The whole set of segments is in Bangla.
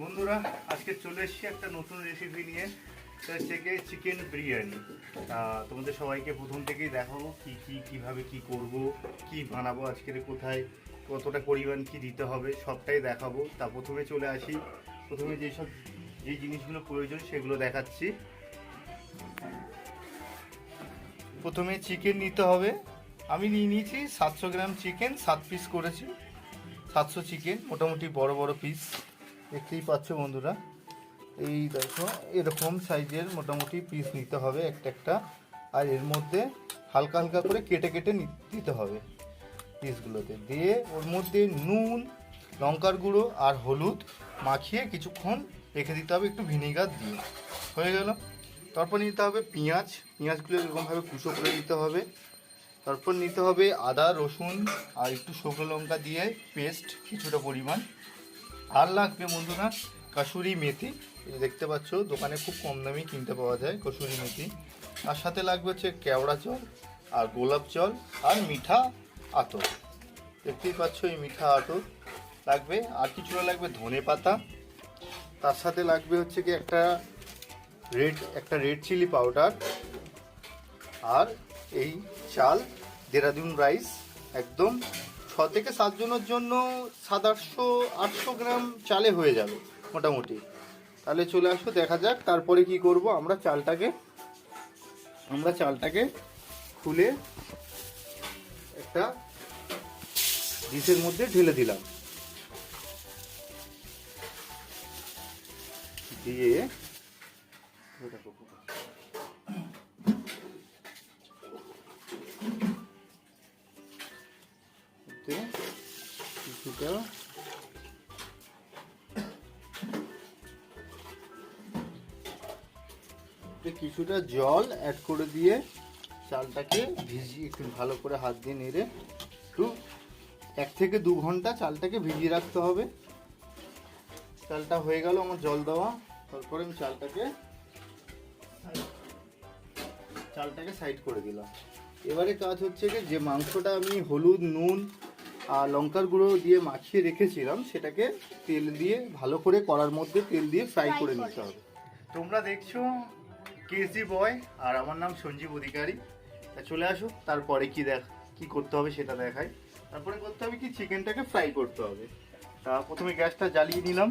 বন্ধুরা আজকে চলে এসেছি একটা নতুন রেসিপি নিয়ে। সেটা হচ্ছে গিয়ে চিকেন বিরিয়ানি। তোমাদের সবাইকে প্রথম থেকেই দেখাবো কিভাবে কি করব, কি বানাবো, আজকের কোথায় কতটা পরিমাণ কি দিতে হবে সবটাই দেখাবো। তা প্রথমে চলে আসি, প্রথমে যে জিনিসগুলো প্রয়োজন সেগুলো দেখাচ্ছি। প্রথমে চিকেন নিতে হবে। আমি নিয়ে নিয়েছি 700 গ্রাম চিকেন, 7 পিস করেছি। 700 চিকেন মোটামুটি বড় বড় পিস, দেখতেই পাচ্ছ বন্ধুরা। এই দেখো এরকম সাইজের মোটামুটি পিস নিতে হবে একটা একটা। আর এর মধ্যে হালকা হালকা করে কেটে কেটে দিতে হবে পিসগুলোতে। দিয়ে ওর মধ্যে নুন, লঙ্কার গুঁড়ো আর হলুদ মাখিয়ে কিছুক্ষণ রেখে দিতে হবে, একটু ভিনেগার দিয়ে। হয়ে গেল। তারপর নিতে হবে পেঁয়াজগুলো এরকমভাবে কুচো করে দিতে হবে। তারপর নিতে হবে আদা রসুন আর একটু শুকনো লঙ্কা দিয়ে পেস্ট কিছুটা পরিমাণ। আর লাগবে বন্ধুরা কসুরি মেথি, দেখতে পাচ্ছ দোকানে খুব কম দামেই কিনতে পাওয়া যায় কসুরি মেথি। আর সাথে লাগবে হচ্ছে কেওড়া জল আর গোলাপ জল আর মিঠা আতর, দেখতেই পাচ্ছ এই মিঠা আতর লাগবে। আর কিছুটা লাগবে ধনে পাতা। তার সাথে লাগবে হচ্ছে কি একটা রেড চিলি পাউডার। আর এই চাল দেরাদুন রাইস, একদম 6 থেকে 7 জনের জন্য 700-800 গ্রাম চালে হয়ে যাবে মোটামুটি। তাহলে চলে আসো, দেখা যাক তারপরে কি করব। আমরা চালটাকে খুলে একটা ডিশের মধ্যে ঢেলে দিলাম। দিয়ে কিছুটা জল অ্যাড করে দিয়ে চালটাকে ভিজিয়ে একটু ভালো করে হাত দিয়ে নেড়ে একটু 1 থেকে 2 ঘন্টা চালটাকে ভিজিয়ে রাখতে হবে। চালটা হয়ে গেল আমার জল দেওয়া। তারপরে আমি চালটাকে সাইড করে দিলাম। এবারে কাজ হচ্ছে কি, যে মাংসটা আমি হলুদ নুন আর লঙ্কার গুঁড়ো দিয়ে মাখিয়ে রেখেছিলাম সেটাকে তেল দিয়ে ভালো করে কড়ার মধ্যে তেল দিয়ে ফ্রাই করে নিতে হবে। তোমরা দেখছো কেএসজি বয় আর আমার নাম সঞ্জীব অধিকারী। তা চলে আসো, তারপরে কি করতে হবে সেটা দেখাই। তারপরে করতে হবে কি, চিকেনটাকে ফ্রাই করতে হবে। তা প্রথমে গ্যাসটা জ্বালিয়ে নিলাম,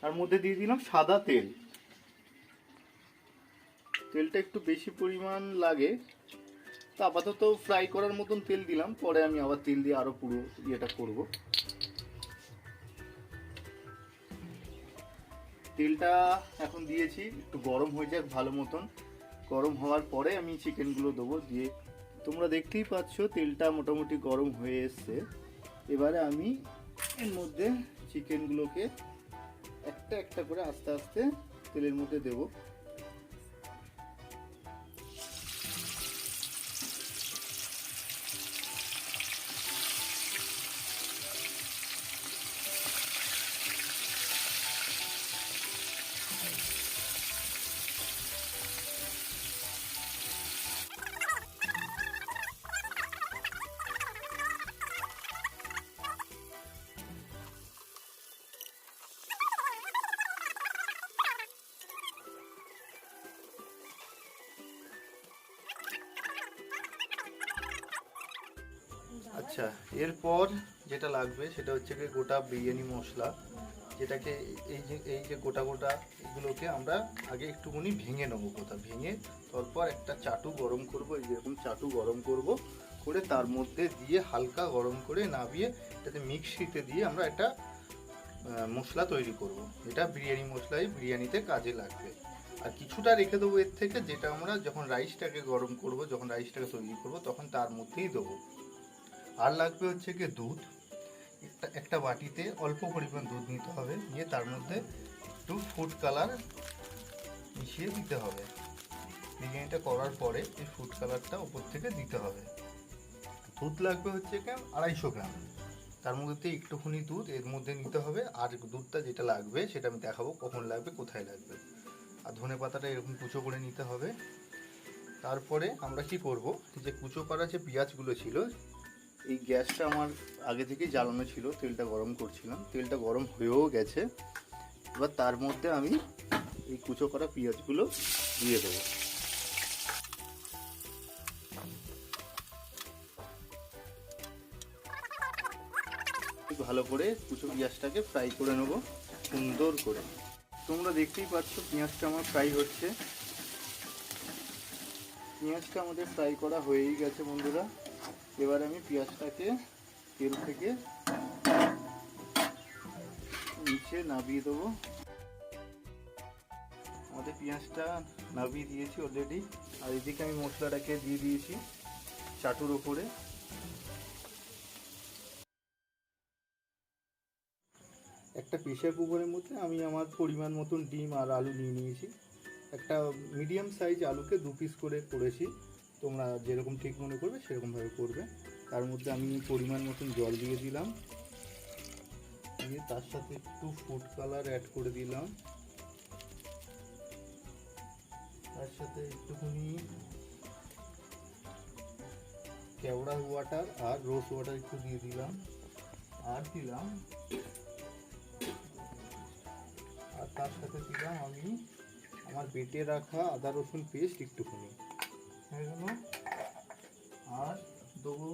তার মধ্যে দিয়ে দিলাম সাদা তেল। তেলটা একটু বেশি পরিমাণ লাগে, তা আপাতত ফ্রাই করার মতন তেল দিলাম, পরে আমি আবার তেল দিয়ে আরো পুরো ইয়েটা করব। তেলটা এখন দিয়েছি, একটু গরম হয়ে যাক ভালো মতন। গরম হওয়ার পরে আমি চিকেনগুলো দেবো। দিয়ে তোমরা দেখতেই পাচ্ছ তেলটা মোটামুটি গরম হয়ে এসছে। এবারে আমি এর মধ্যে চিকেনগুলোকে একটা একটা করে আস্তে আস্তে তেলের মধ্যে দেবো। আচ্ছা, এরপর যেটা লাগবে সেটা হচ্ছে কি গোটা বিরিয়ানি মশলা, যেটাকে এই যে গোটা এগুলোকে আমরা আগে একটুখানি ভেঙে নেবো। ভেঙে তারপর একটা চাটু গরম করবো, যেরকম চাটু গরম করে তার মধ্যে দিয়ে হালকা গরম করে নামিয়ে এটাতে মিক্সিতে দিয়ে আমরা একটা মশলা তৈরি করব। এটা বিরিয়ানি মশলাই বিরিয়ানিতে কাজে লাগবে। আর কিছুটা রেখে দেবো এর থেকে, যেটা আমরা যখন রাইসটাকে গরম করব, যখন রাইসটাকে তৈরি করব তখন তার মধ্যেই দেবো। আর লাগবে হচ্ছে কি দুধ। একটা বাটিতে অল্প পরিমাণ দুধ নিতে হবে, নিয়ে তার মধ্যে একটু ফুড কালার মিশিয়ে দিতে হবে। বিরিয়ানিটা করার পরে এই ফুড কালারটা উপর থেকে দিতে হবে। দুধ লাগবে হচ্ছে কি 250 গ্রাম, তার মধ্যে একটুখানি দুধ এর মধ্যে নিতে হবে। আর দুধটা যেটা লাগবে সেটা আমি দেখাবো কখন লাগবে কোথায় লাগবে। আর ধনে পাতাটা এরকম কুচো করে নিতে হবে। তারপরে আমরা কি করব, যে কুচো করা যে পেঁয়াজগুলো ছিল এই গ্যাসটা আমার আগে থেকেই জ্বালানো ছিল, তেলটা গরম করছিলাম, তেলটা গরম হয়েও গেছে। এবার তার মধ্যে আমি এই কুচো করা পেঁয়াজগুলো দিয়ে দেবো। ভালো করে কুচো পেঁয়াজটাকে ফ্রাই করে নেবো সুন্দর করে। তোমরা দেখতেই পাচ্ছ পেঁয়াজটা আমার ফ্রাই হচ্ছে। পেঁয়াজটা আমাদের ফ্রাই করা হয়েই গেছে বন্ধুরা। এবার আমি পেঁয়াজটাকে তেল থেকে নিচে নামিয়ে দেবো। আমাদের পেঁয়াজটা নামিয়ে দিয়েছি অলরেডি। আর এদিকে আমি মশলাটাকে দিয়ে দিয়েছি চাটুর ওপরে। একটা প্রেসার কুকারের মধ্যে আমি আমার পরিমাণ মতন ডিম আর আলু নিয়ে নিয়েছি। একটা মিডিয়াম সাইজ আলুকে 2 পিস করে করেছি। তোমরা যেরকম ঠিক মনে করবে সেরকমভাবে করবে। তার মধ্যে আমি পরিমাণ মতন জল দিয়ে দিলাম, দিয়ে তার সাথে একটু ফুড কালার অ্যাড করে দিলাম, তার সাথে একটুখানি কেওড়া ওয়াটার আর রোজ ওয়াটার একটু দিয়ে দিলাম, আর দিলাম আর তার সাথে দিলাম আমি আমার বেটে রাখা আদা রসুন পেস্ট একটুখানি হয়ে গেল। আর দেবো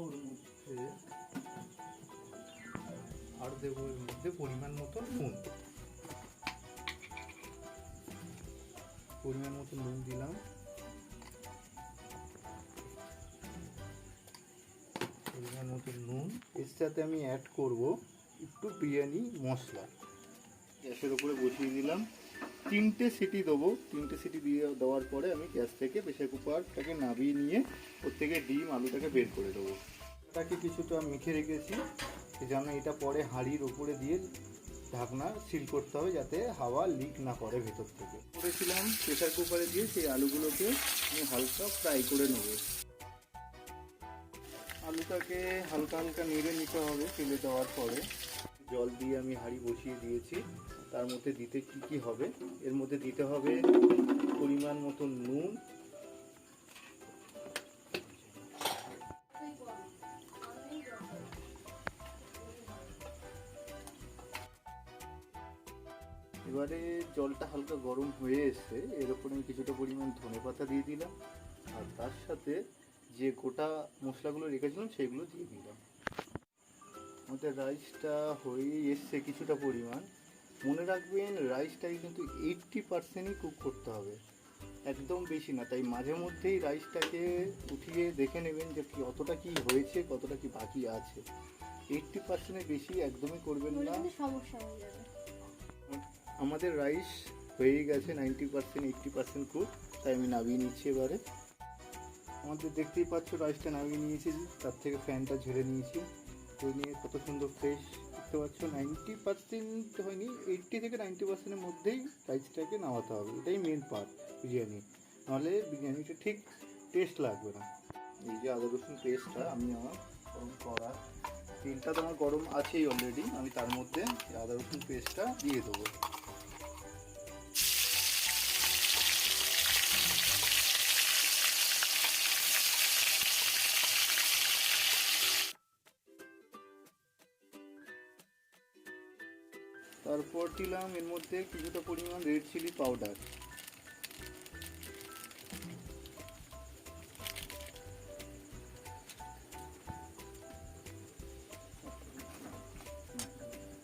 ওর মধ্যে পরিমাণ মতো নুন, পরিমাণ মতো নুন দিলাম। পরিমাণ মতো নুন, এর সাথে আমি অ্যাড করব একটু বিরিয়ানি মশলা। গ্যাসের উপরে বসিয়ে দিলাম, 3টে সিটি দেবো। 3টে সিটি দিয়ে দেওয়ার পরে আমি গ্যাস থেকে প্রেসার কুকারটাকে নামিয়ে নিয়ে ওর থেকে ডিম আলুটাকে বের করে দেবো। এটাকে কিছুটা মেখে রেখেছি, যেন এটা পরে হাঁড়ির উপরে দিয়ে ঢাকনা সিল করতে হবে যাতে হাওয়া লিক না করে ভেতর থেকে। করেছিলাম প্রেসার কুকারে দিয়ে সেই আলুগুলোকে আমি হালকা ফ্রাই করে নেব। আলুটাকে হালকা হালকা নেড়ে নিতে হবে তেলে দেওয়ার পরে। জল দিয়ে আমি হাঁড়ি বসিয়ে দিয়েছি। তার মধ্যে দিতে কি হবে, এর মধ্যে দিতে হবে পরিমাণ মতো নুন, এবারে জলটা হালকা গরম হয়ে এসে এর উপরে আমি কিছুটা পরিমাণ ধনেপাতা দিয়ে দিলাম, আর তার সাথে যে গোটা মশলাগুলো রেখেছিলাম সেগুলো দিয়ে দিলাম। আমাদের রাইসটা হয়ে এসছে কিছুটা পরিমাণ। মনে রাখবেন রাইসটাকে কিন্তু 80%ই কুক করতে হবে, একদম বেশি না। তাই মাঝে মধ্যেই রাইসটাকে উঠিয়ে দেখে নেবেন যে কতটা কি হয়েছে, কতটা কি বাকি আছে। 80%-এর বেশি একদমই করবেন না, সমস্যা হয়ে যাবে। আমাদের রাইস হয়ে গেছে 90%, 80% কুক। তাই আমি নামিয়ে নিচ্ছি এবারে। আমাদের দেখতেই পাচ্ছ রাইসটা নামিয়ে নিয়েছি, তার থেকে ফ্যানটা ঝেড়ে নিয়েছি। তো নিয়ে কত সুন্দর ফ্রেশ দেখতে পাচ্ছ। 90% হয়নি, 80 থেকে 90%-এর মধ্যেই রাইসটাকে নামাতে হবে। এটাই মেন পার্ট বিরিয়ানি, নাহলে বিরিয়ানিটা ঠিক টেস্ট লাগবে না। এই যে আদা রসুন পেস্টটা আমি আমার গরম করা তেলটা তো আমার গরম আছেই অলরেডি, আমি তার মধ্যে আদা রসুন পেস্টটা দিয়ে দেবো। তারপর দিলাম এর মধ্যে কিছুটা পরিমাণ রেড চিলি পাউডার,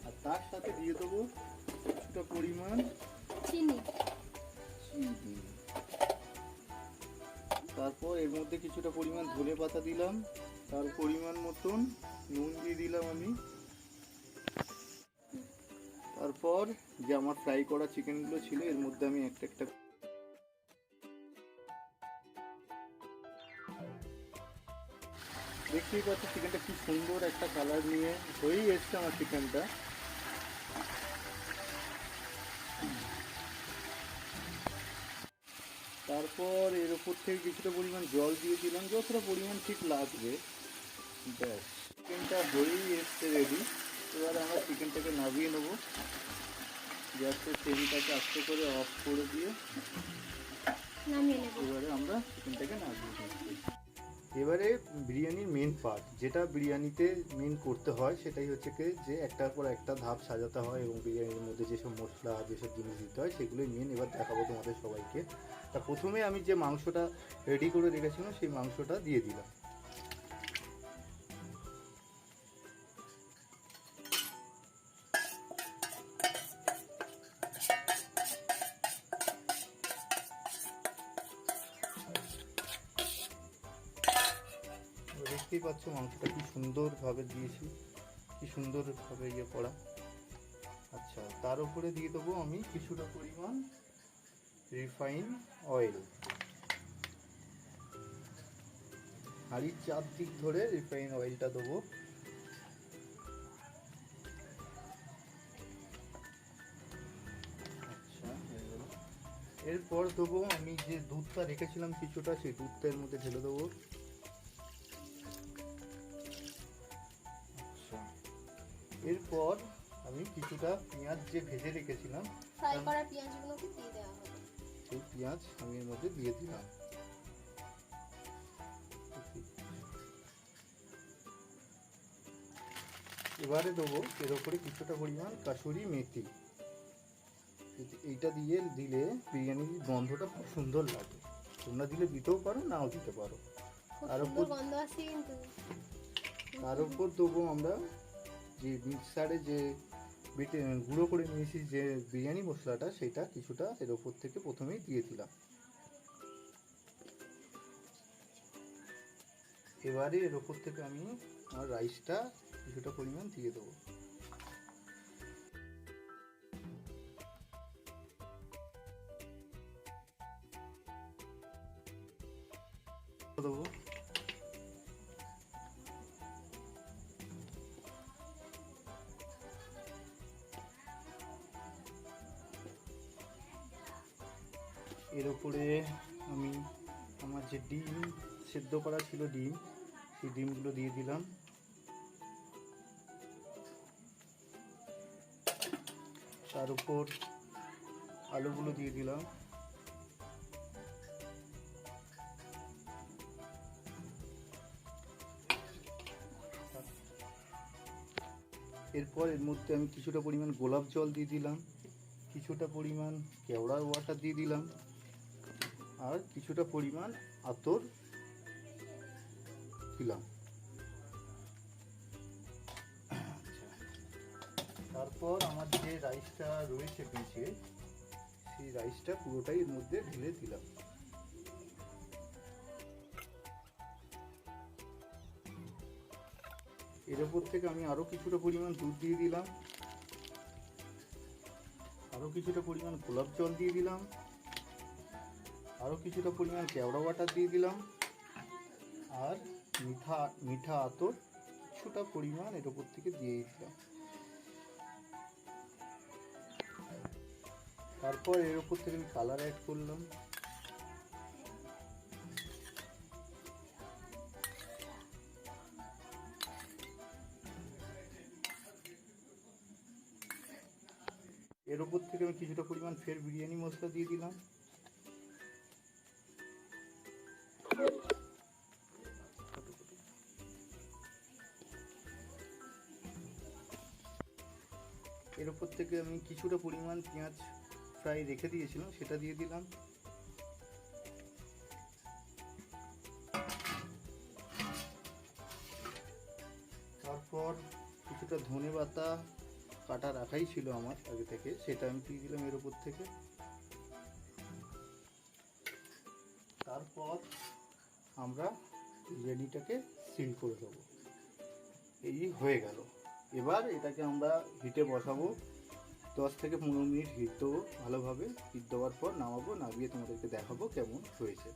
আর তার সাথে দিয়ে দেবো কিছুটা পরিমাণ চিনি। তারপর এর মধ্যে কিছুটা পরিমাণ ধনে পাতা দিলাম, তার পরিমাণ মতন নুন দিয়ে দিলাম আমি। তারপর যে আমার ফ্রাই করা চিকেনগুলো ছিল এর মধ্যে আমি একটা একটা দেখতেই পাচ্ছি চিকেনটা কি সুন্দর একটা কালার নিয়ে হয়েই এসছে আমার চিকেনটা। তারপর এর উপর থেকে কিছুটা পরিমাণ জল দিয়ে দিলাম, যতটা পরিমাণ ঠিক লাগবে। ব্যাস চিকেনটা হয়েই এসছে রেডি। এবার আমরা চিকেনটাকে নামিয়ে নেবো। গ্যাসের ফ্লেমটাকে আস্তে করে অফ করে দিয়ে নামিয়ে নেব। এবারে আমরা চিকেনটাকে নামিয়ে নিচ্ছি। এবারে বিরিয়ানির মেন পার্ট, যেটা বিরিয়ানিতে মেন করতে হয়, সেটাই হচ্ছে কি যে একটার পর একটা ধাপ সাজাতে হয় এবং বিরিয়ানির মধ্যে যেসব মশলা যেসব জিনিস দিতে হয় সেগুলোই মেন। এবার দেখাবো তোমাদের সবাইকে। তা প্রথমে আমি যে মাংসটা রেডি করে রেখেছিলাম সেই মাংসটা দিয়ে দিলাম। দেখতেই পাচ্ছ মাংসটা কি সুন্দরভাবে দিয়েছি, কি সুন্দরভাবে ইয়ে করা। আচ্ছা, তার উপরে দিয়ে দেবো আমি কিছুটা পরিমাণ রিফাইন অয়েল। হাঁড়ির চারদিক ধরে রিফাইন অয়েলটা দেবো। আচ্ছা, এরপর দেবো আমি যে দুধটা রেখেছিলাম কিছুটা, সেই দুধটা এর মধ্যে ঢেলে দেবো। এরপর আমি কিছুটা পেঁয়াজ যে ভেজে রেখেছিলাম, ফ্রাই করা পেঁয়াজগুলোকে দিয়ে দেওয়া হবে। সেই পেঁয়াজ আমি এর মধ্যে দিয়ে দিলাম। এবারে দেবো এর উপরে কিছুটা পরিমাণ কাসুরি মেথি। এইটা দিয়ে দিলে বিরিয়ানির গন্ধটা খুব সুন্দর লাগে। তোমরা দিলে দিতেও পারো, নাও দিতে পারো। খুব তার সুন্দর উপর গন্ধ আসছে কিন্তু। তার উপর দেবো আমরা যে মিক্সারে যে বেটে গুঁড়ো করে নিয়েছি যে বিরিয়ানি মশলাটা, সেটা কিছুটা এর ওপর থেকে প্রথমেই দিয়ে দিলাম। এবারে এর ওপর থেকে আমি আমার রাইসটা কিছুটা পরিমাণ দিয়ে দেবো। দেবো এর উপরে আমি আমার যে ডিম সেদ্ধ করা ছিল ডিম, সেই ডিমগুলো দিয়ে দিলাম। তার উপর আলুগুলো দিয়ে দিলাম। এরপর এর মধ্যে আমি কিছুটা পরিমাণ গোলাপ জল দিয়ে দিলাম, কিছুটা পরিমাণ কেওড়ার ওয়াটার দিয়ে দিলাম, আর কিছুটা পরিমাণ আতর দিলাম। তারপর আমার যে রাইসটা রয়েছে নিচে, সেই রাইসটা পুরোটাই এর মধ্যে ঢেলে দিলাম। এর উপর থেকে আমি আরো কিছুটা পরিমাণ দুধ দিয়ে দিলাম, আরো কিছুটা পরিমাণ গোলাপ জল দিয়ে দিলাম, আরো কিছুটা পরিমাণ কেওড়া ওয়াটার দিয়ে দিলাম, আর মিঠা আতর কিছুটা পরিমাণ এর উপর থেকে দিয়ে দিলাম। তারপর এর উপর থেকে আমি কালার অ্যাড করলাম। এর উপর থেকে আমি কিছুটা পরিমাণ ফের বিরিয়ানি মশলা দিয়ে দিলাম। এর উপর থেকে আমি কিছুটা পরিমাণ পেঁয়াজ ফ্রাই রেখে দিয়েছিলাম, সেটা দিয়ে দিলাম। তারপর কিছুটা ধনেপাতা কাটা রাখাই ছিল আমার আগে থেকে, সেটা আমি দিয়ে দিলাম এর উপর থেকে। তারপর আমরা বিরিয়ানিটাকে সিল করে দেবো। এই হয়ে গেল। এবার এটাকে আমরা হিটে বসাবো, 10 থেকে 15 মিনিট হিট দেবো ভালোভাবে। হিট দেওয়ার পর নামাবো, নামিয়ে তোমাদেরকে দেখাবো কেমন হয়েছে।